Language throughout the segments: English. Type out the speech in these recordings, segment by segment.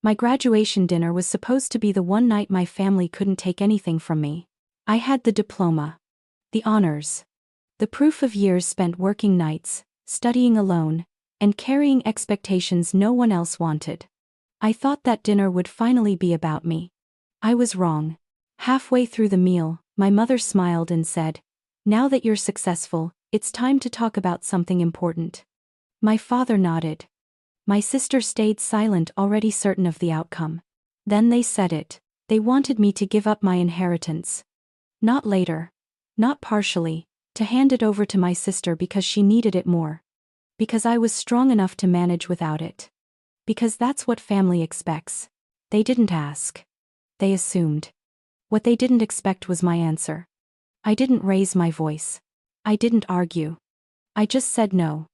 My graduation dinner was supposed to be the one night my family couldn't take anything from me. I had the diploma, the honors, the proof of years spent working nights, studying alone, and carrying expectations no one else wanted. I thought that dinner would finally be about me. I was wrong. Halfway through the meal, my mother smiled and said, "Now that you're successful, it's time to talk about something important." My father nodded. My sister stayed silent, already certain of the outcome. Then they said it. They wanted me to give up my inheritance. Not later. Not partially. To hand it over to my sister because she needed it more. Because I was strong enough to manage without it. Because that's what family expects. They didn't ask. They assumed. What they didn't expect was my answer. I didn't raise my voice. I didn't argue. I just said no.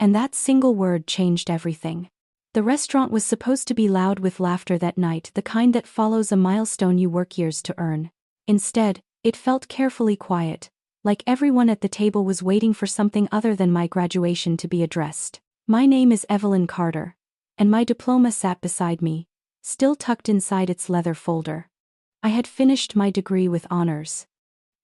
And that single word changed everything. The restaurant was supposed to be loud with laughter that night, the kind that follows a milestone you work years to earn. Instead, it felt carefully quiet, like everyone at the table was waiting for something other than my graduation to be addressed. My name is Evelyn Carter, and my diploma sat beside me, still tucked inside its leather folder. I had finished my degree with honors.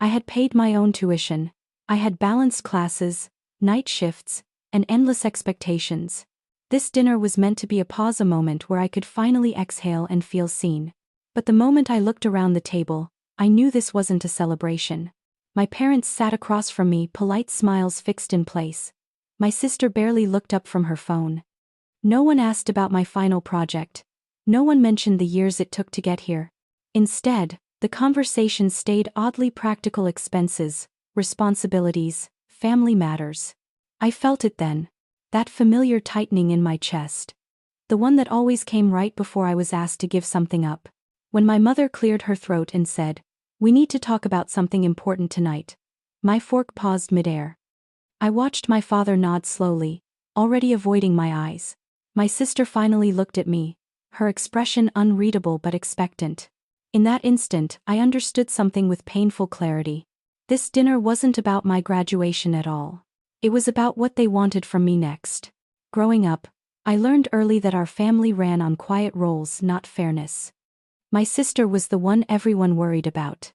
I had paid my own tuition. I had balanced classes, night shifts, and endless expectations. This dinner was meant to be a pause, a moment where I could finally exhale and feel seen. But the moment I looked around the table, I knew this wasn't a celebration. My parents sat across from me, polite smiles fixed in place. My sister barely looked up from her phone. No one asked about my final project. No one mentioned the years it took to get here. Instead, the conversation stayed oddly practical: expenses, responsibilities, family matters. I felt it then. That familiar tightening in my chest. The one that always came right before I was asked to give something up. When my mother cleared her throat and said, "We need to talk about something important tonight," my fork paused midair. I watched my father nod slowly, already avoiding my eyes. My sister finally looked at me, her expression unreadable but expectant. In that instant, I understood something with painful clarity. This dinner wasn't about my graduation at all. It was about what they wanted from me next. Growing up, I learned early that our family ran on quiet roles, not fairness. My sister was the one everyone worried about.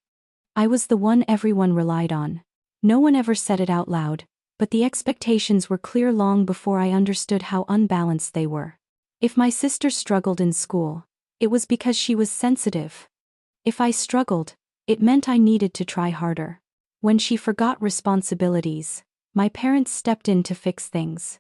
I was the one everyone relied on. No one ever said it out loud, but the expectations were clear long before I understood how unbalanced they were. If my sister struggled in school, it was because she was sensitive. If I struggled, it meant I needed to try harder. When she forgot responsibilities, my parents stepped in to fix things.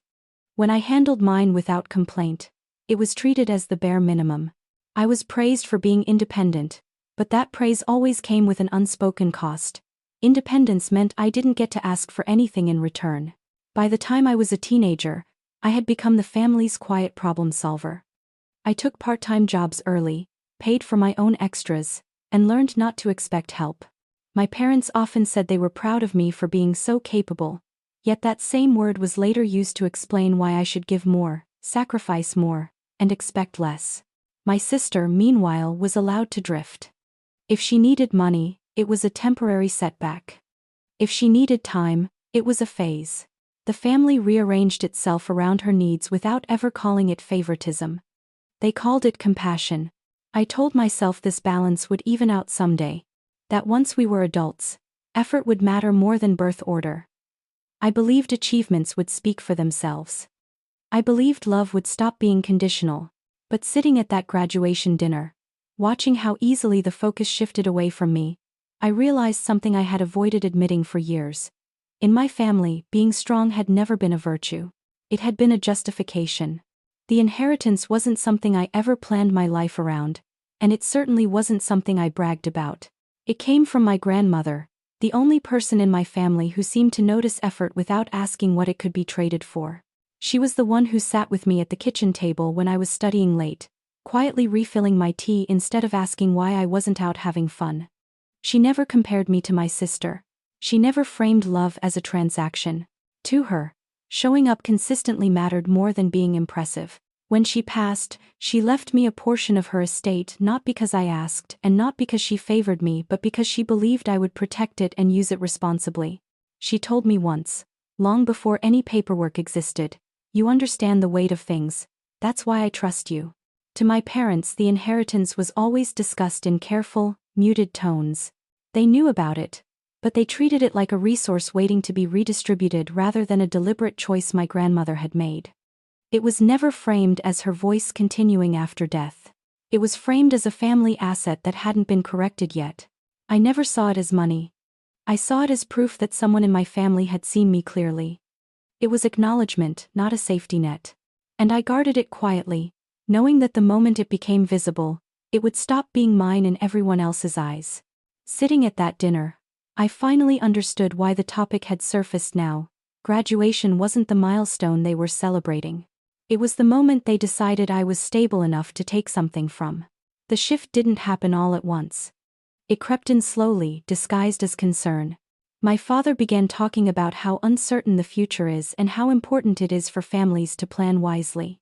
When I handled mine without complaint, it was treated as the bare minimum. I was praised for being independent, but that praise always came with an unspoken cost. Independence meant I didn't get to ask for anything in return. By the time I was a teenager, I had become the family's quiet problem solver. I took part-time jobs early, paid for my own extras, and learned not to expect help. My parents often said they were proud of me for being so capable, yet that same word was later used to explain why I should give more, sacrifice more, and expect less. My sister, meanwhile, was allowed to drift. If she needed money, it was a temporary setback. If she needed time, it was a phase. The family rearranged itself around her needs without ever calling it favoritism. They called it compassion. I told myself this balance would even out someday, that once we were adults, effort would matter more than birth order. I believed achievements would speak for themselves. I believed love would stop being conditional. But sitting at that graduation dinner, watching how easily the focus shifted away from me, I realized something I had avoided admitting for years. In my family, being strong had never been a virtue. It had been a justification. The inheritance wasn't something I ever planned my life around, and it certainly wasn't something I bragged about. It came from my grandmother, the only person in my family who seemed to notice effort without asking what it could be traded for. She was the one who sat with me at the kitchen table when I was studying late, quietly refilling my tea instead of asking why I wasn't out having fun. She never compared me to my sister. She never framed love as a transaction. To her, showing up consistently mattered more than being impressive. When she passed, she left me a portion of her estate, not because I asked and not because she favored me, but because she believed I would protect it and use it responsibly. She told me once, long before any paperwork existed, "You understand the weight of things, that's why I trust you." To my parents, the inheritance was always discussed in careful, muted tones. They knew about it, but they treated it like a resource waiting to be redistributed rather than a deliberate choice my grandmother had made. It was never framed as her voice continuing after death. It was framed as a family asset that hadn't been corrected yet. I never saw it as money. I saw it as proof that someone in my family had seen me clearly. It was acknowledgement, not a safety net. And I guarded it quietly, knowing that the moment it became visible, it would stop being mine in everyone else's eyes. Sitting at that dinner, I finally understood why the topic had surfaced now. Graduation wasn't the milestone they were celebrating. It was the moment they decided I was stable enough to take something from. The shift didn't happen all at once. It crept in slowly, disguised as concern. My father began talking about how uncertain the future is and how important it is for families to plan wisely.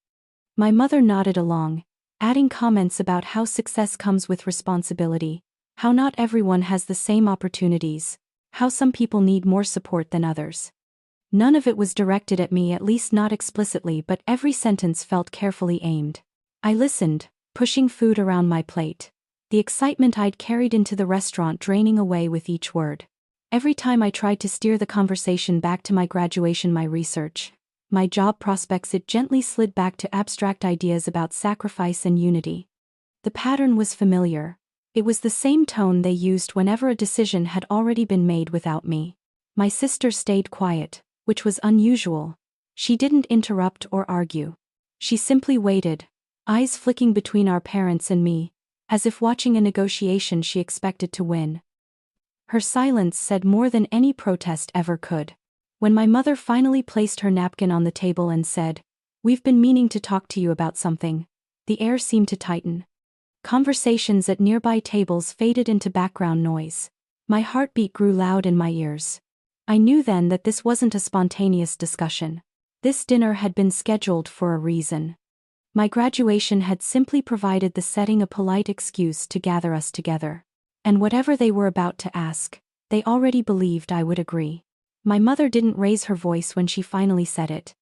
My mother nodded along, adding comments about how success comes with responsibility, how not everyone has the same opportunities, how some people need more support than others. None of it was directed at me, at least not explicitly, but every sentence felt carefully aimed. I listened, pushing food around my plate, the excitement I'd carried into the restaurant draining away with each word. Every time I tried to steer the conversation back to my graduation, my research, my job prospects, it gently slid back to abstract ideas about sacrifice and unity. The pattern was familiar. It was the same tone they used whenever a decision had already been made without me. My sister stayed quiet, which was unusual. She didn't interrupt or argue. She simply waited, eyes flicking between our parents and me, as if watching a negotiation she expected to win. Her silence said more than any protest ever could. When my mother finally placed her napkin on the table and said, "We've been meaning to talk to you about something," the air seemed to tighten. Conversations at nearby tables faded into background noise. My heartbeat grew loud in my ears. I knew then that this wasn't a spontaneous discussion. This dinner had been scheduled for a reason. My graduation had simply provided the setting, a polite excuse to gather us together. And whatever they were about to ask, they already believed I would agree. My mother didn't raise her voice when she finally said it.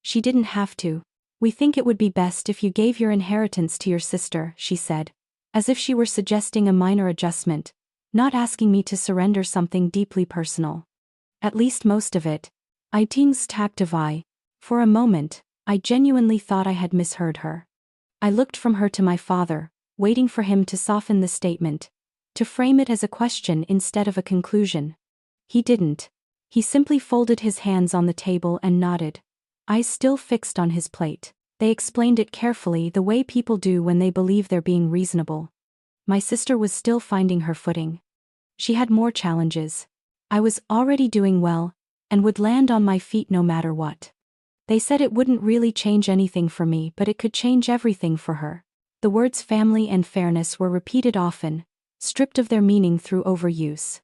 She didn't have to. "We think it would be best if you gave your inheritance to your sister," she said, as if she were suggesting a minor adjustment, not asking me to surrender something deeply personal. At least most of it. I tactivai. For a moment, I genuinely thought I had misheard her. I looked from her to my father, waiting for him to soften the statement, to frame it as a question instead of a conclusion. He didn't. He simply folded his hands on the table and nodded, eyes still fixed on his plate. They explained it carefully, the way people do when they believe they're being reasonable. My sister was still finding her footing. She had more challenges. I was already doing well, and would land on my feet no matter what. They said it wouldn't really change anything for me, but it could change everything for her. The words family and fairness were repeated often, stripped of their meaning through overuse.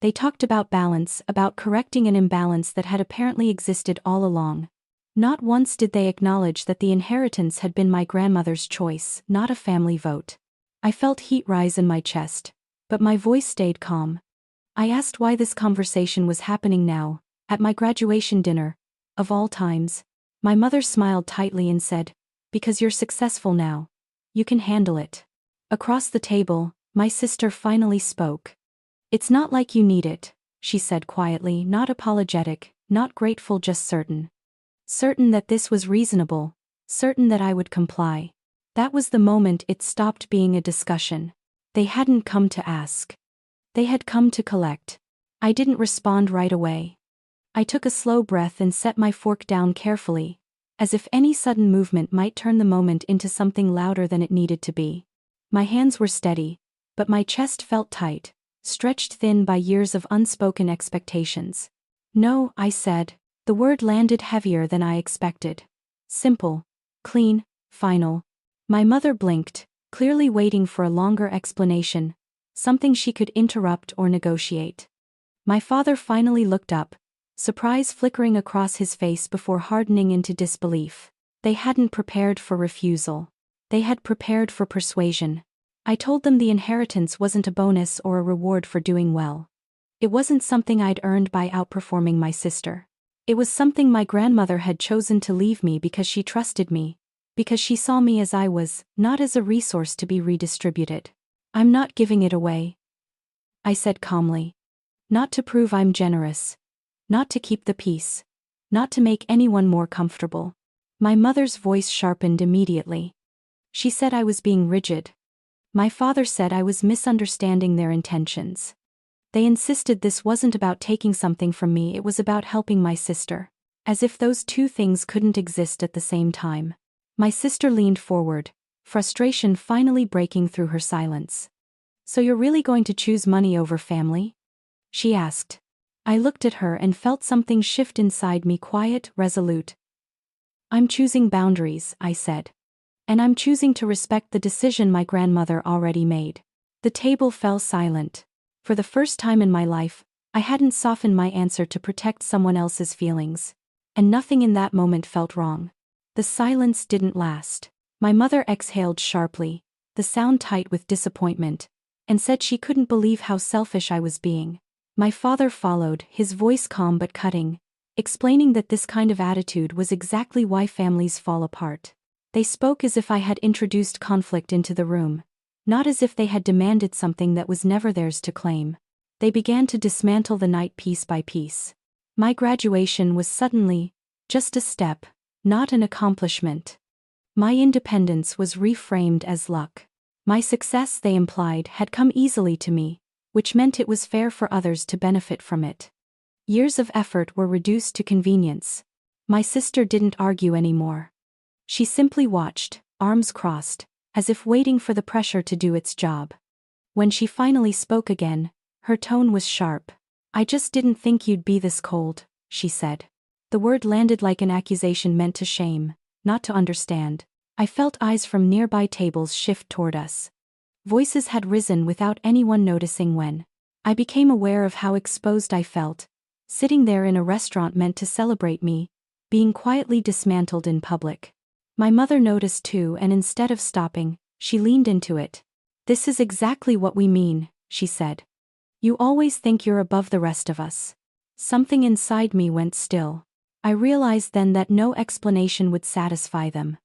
They talked about balance, about correcting an imbalance that had apparently existed all along. Not once did they acknowledge that the inheritance had been my grandmother's choice, not a family vote. I felt heat rise in my chest, but my voice stayed calm. I asked why this conversation was happening now, at my graduation dinner, of all times. My mother smiled tightly and said, "Because you're successful now. You can handle it." Across the table, my sister finally spoke. "It's not like you need it," she said quietly, not apologetic, not grateful, just certain. Certain that this was reasonable, certain that I would comply. That was the moment it stopped being a discussion. They hadn't come to ask. They had come to collect. I didn't respond right away. I took a slow breath and set my fork down carefully, as if any sudden movement might turn the moment into something louder than it needed to be. My hands were steady, but my chest felt tight, stretched thin by years of unspoken expectations. "No," I said. The word landed heavier than I expected. Simple, clean, final. My mother blinked, clearly waiting for a longer explanation, something she could interrupt or negotiate. My father finally looked up, surprise flickering across his face before hardening into disbelief. They hadn't prepared for refusal. They had prepared for persuasion. I told them the inheritance wasn't a bonus or a reward for doing well. It wasn't something I'd earned by outperforming my sister. It was something my grandmother had chosen to leave me because she trusted me, Because she saw me as I was, not as a resource to be redistributed. I'm not giving it away, I said calmly. Not to prove I'm generous. Not to keep the peace. Not to make anyone more comfortable. My mother's voice sharpened immediately. She said I was being rigid. My father said I was misunderstanding their intentions. They insisted this wasn't about taking something from me, it was about helping my sister. As if those two things couldn't exist at the same time. My sister leaned forward, frustration finally breaking through her silence. So you're really going to choose money over family? She asked. I looked at her and felt something shift inside me, quiet, resolute. I'm choosing boundaries, I said. And I'm choosing to respect the decision my grandmother already made. The table fell silent. For the first time in my life, I hadn't softened my answer to protect someone else's feelings. And nothing in that moment felt wrong. The silence didn't last. My mother exhaled sharply, the sound tight with disappointment, and said she couldn't believe how selfish I was being. My father followed, his voice calm but cutting, explaining that this kind of attitude was exactly why families fall apart. They spoke as if I had introduced conflict into the room, not as if they had demanded something that was never theirs to claim. They began to dismantle the night piece by piece. My graduation was suddenly just a step, not an accomplishment. My independence was reframed as luck. My success, they implied, had come easily to me, which meant it was fair for others to benefit from it. Years of effort were reduced to convenience. My sister didn't argue anymore. She simply watched, arms crossed, as if waiting for the pressure to do its job. When she finally spoke again, her tone was sharp. I just didn't think you'd be this cold, she said. The word landed like an accusation meant to shame, not to understand. I felt eyes from nearby tables shift toward us. Voices had risen without anyone noticing when. I became aware of how exposed I felt, sitting there in a restaurant meant to celebrate me, being quietly dismantled in public. My mother noticed too, and instead of stopping, she leaned into it. This is exactly what we mean, she said. You always think you're above the rest of us. Something inside me went still. I realized then that no explanation would satisfy them.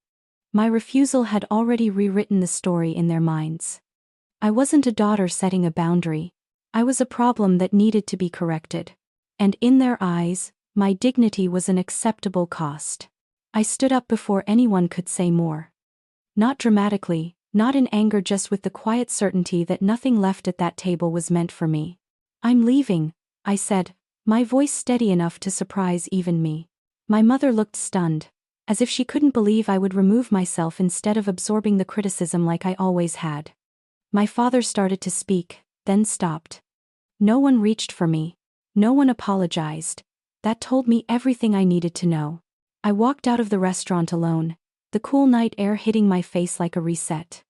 My refusal had already rewritten the story in their minds. I wasn't a daughter setting a boundary. I was a problem that needed to be corrected. And in their eyes, my dignity was an acceptable cost. I stood up before anyone could say more. Not dramatically, not in anger, just with the quiet certainty that nothing left at that table was meant for me. I'm leaving, I said, my voice steady enough to surprise even me. My mother looked stunned, as if she couldn't believe I would remove myself instead of absorbing the criticism like I always had. My father started to speak, then stopped. No one reached for me. No one apologized. That told me everything I needed to know. I walked out of the restaurant alone, the cool night air hitting my face like a reset.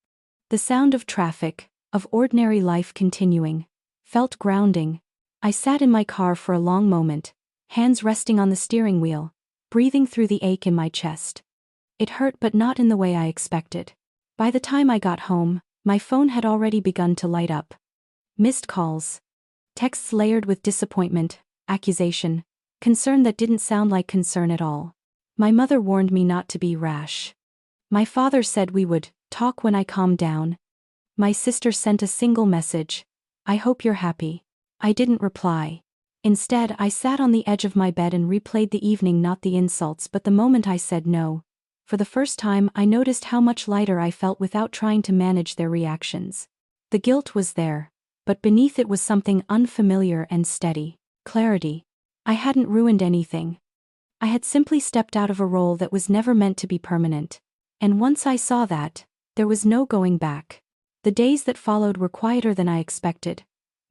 The sound of traffic, of ordinary life continuing, felt grounding. I sat in my car for a long moment, hands resting on the steering wheel, breathing through the ache in my chest. It hurt, but not in the way I expected. By the time I got home, my phone had already begun to light up. Missed calls. Texts layered with disappointment, accusation, concern that didn't sound like concern at all. My mother warned me not to be rash. My father said we would talk when I calmed down. My sister sent a single message. I hope you're happy. I didn't reply. Instead, I sat on the edge of my bed and replayed the evening, not the insults but the moment I said no. For the first time, I noticed how much lighter I felt without trying to manage their reactions. The guilt was there, but beneath it was something unfamiliar and steady. Clarity. I hadn't ruined anything. I had simply stepped out of a role that was never meant to be permanent. And once I saw that, there was no going back. The days that followed were quieter than I expected,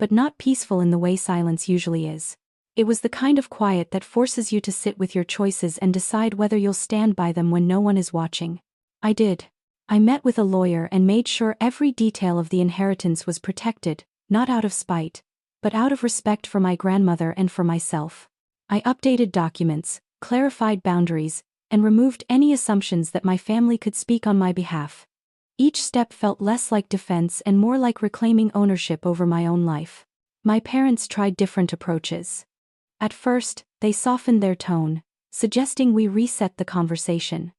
but not peaceful in the way silence usually is. It was the kind of quiet that forces you to sit with your choices and decide whether you'll stand by them when no one is watching. I did. I met with a lawyer and made sure every detail of the inheritance was protected, not out of spite, but out of respect for my grandmother and for myself. I updated documents, clarified boundaries, and removed any assumptions that my family could speak on my behalf. Each step felt less like defense and more like reclaiming ownership over my own life. My parents tried different approaches. At first, they softened their tone, suggesting we reset the conversation.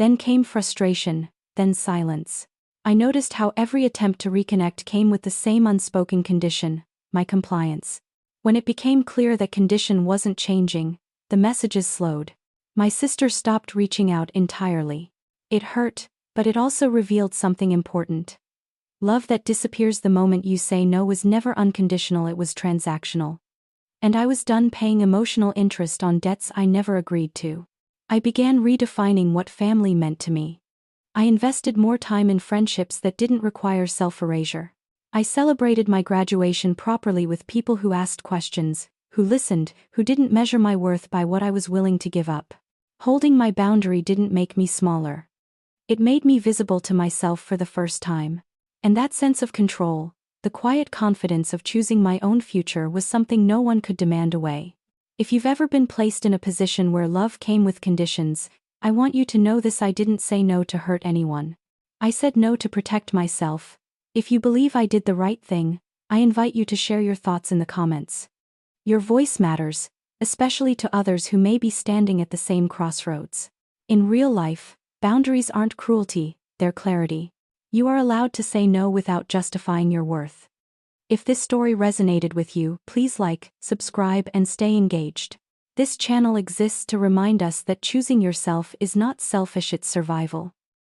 Then came frustration, then silence. I noticed how every attempt to reconnect came with the same unspoken condition, my compliance. When it became clear that condition wasn't changing, the messages slowed. My sister stopped reaching out entirely. It hurt, but it also revealed something important. Love that disappears the moment you say no was never unconditional, it was transactional. And I was done paying emotional interest on debts I never agreed to. I began redefining what family meant to me. I invested more time in friendships that didn't require self-erasure. I celebrated my graduation properly with people who asked questions, who listened, who didn't measure my worth by what I was willing to give up. Holding my boundary didn't make me smaller. It made me visible to myself for the first time. And that sense of control, the quiet confidence of choosing my own future, was something no one could demand away. If you've ever been placed in a position where love came with conditions, I want you to know this: I didn't say no to hurt anyone. I said no to protect myself. If you believe I did the right thing, I invite you to share your thoughts in the comments. Your voice matters, especially to others who may be standing at the same crossroads. In real life, boundaries aren't cruelty, they're clarity. You are allowed to say no without justifying your worth. If this story resonated with you, please like, subscribe, and stay engaged. This channel exists to remind us that choosing yourself is not selfish, it's survival.